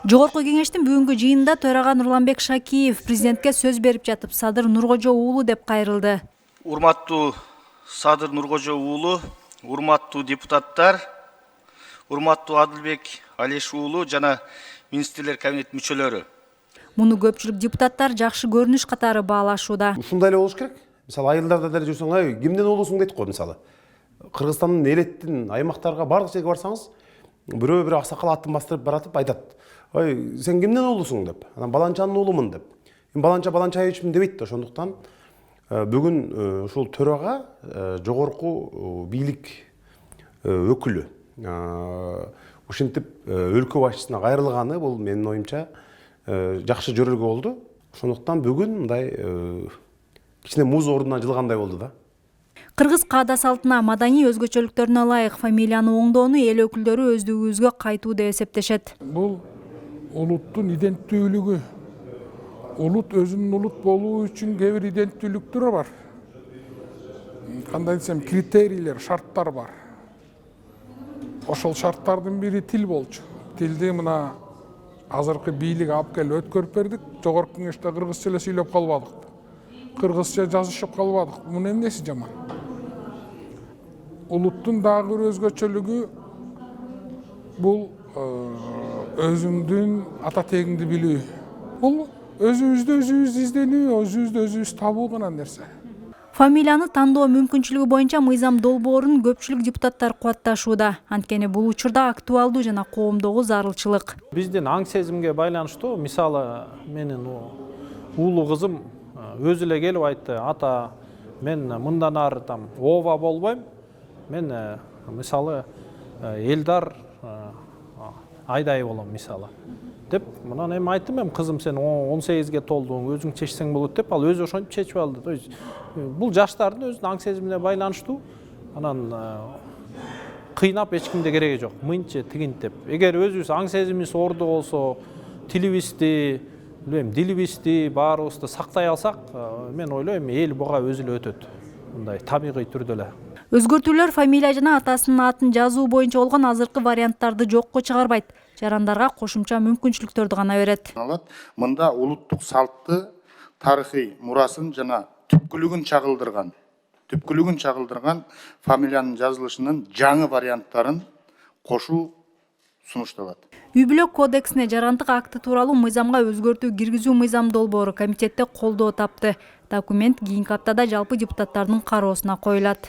Жогорку кеңештин бүгүнкү жыйынында төрага Нурланбек Шакиев президентке сөз берип жатып Садыр Нуркожо уулу деп кайрылды. Урматтуу Садыр Нуркожо уулу, урматтуу депутаттар, урматтуу Адылбек Алеш уулу жана министрлер кабинет мүчөлөрү. Муну көпчүлүк депутаттар жакшы көрүнүш катары баалашууда. Ушундай эле болуш керек. Мисалы айылдарда деле жүрсөң, ай, кимден уулусуң дейт го, мисалы. Кыргызстандын элеттин аймактарга бардык жерге барсаңыз, бирөө бир аксакал атын бастырып баратып айтат. Ай, сен кимден уулусуң деп. Анан баланчанын уулумун деп. Баланчаевичмин дебейт да. Ошондуктан бүгүн ушул төрага жогорку бийлик өкүлү ушинтип өлкө башчысына кайрылганы бул менин оюмча жакшы жөрөлгө болду. Ошондуктан бүгүн мындай кичине муз ордунан жылгандай болду да. Кыргыз каада салтына, маданий өзгөчөлүктөрүнө ылайык фамилияны оңдоону эл өкүлдөрү өздүгүбүзгө кайтуу деп эсептешет. Бул улуттун иденттүүлүгү. Улут өзүнүн улут болуу үчүн кээ бир иденттүүлүктөр бар. Кандай десем, критерийлер, шарттар бар. Ошол шарттардын бири тил болчу. Тилди мына азыркы бийлик алып келип өткөрүп бердик. Жогорку кеңеште кыргызча эле сүйлөп калбадык. Кыргызча жазышып калбадык. Мунун эмнеси жаман? Улуттун дагы бир өзгөчөлүгү бул өзүңдүн ата тегиңди билүү. Бул өзүбүздү өзүбүз изденүү, өзүбүздү өзүбүз табуу гана нерсе. Фамилияны тандоо мүмкүнчүлүгү боюнча мыйзам долбоорун көпчүлүк депутаттар кубатташууда. Анткени бул учурда актуалдуу жана коомдогу зарылчылык. Биздин аң сезимге байланыштуу, мисалы менин уулу кызым өзү эле келип айтты: ата, мен мындан ары там ооба болбойм. Мен мисалы Элдар Айдай болом мисалы. Деп, мынан эми айттым, эми кызым сен 18-ге толдуң, өзүң чечсең болот деп, ал өзү ошентип чечип алды. То есть бул жаштардын өзүнүн аң сезимине байланыштуу. Анан кыйнап эч кимде кереги жок. Мынчы тигинт деп. Эгер өзүбүз аң сезимибиз орду болсо, тилибизди, дилибизди баарыбызды сактай алсак, мен ойлойм, эл буга өзү эле өтөт. Мындай табигый түрдө эле. Өзгөртүүлөр фамилия жана атасынын атын жазуу боюнча болгон азыркы варианттарды жокко чыгарбайт. Жарандарга кошумча мүмкүнчүлүктөрдү гана берет. Мында улуттук салтты, тарыхый мурасын жана түпкүлүгүн чагылдырган фамилиянын жазылышынын жаңы варианттарын кошуу сунушталат. Үй-бүлө кодексине жарандык акты тууралуу мыйзамга өзгөртүү киргизүү мыйзам долбоору комитетте колдоо тапты. Документ кийинки аптада жалпы депутаттардын кароосуна коюлат.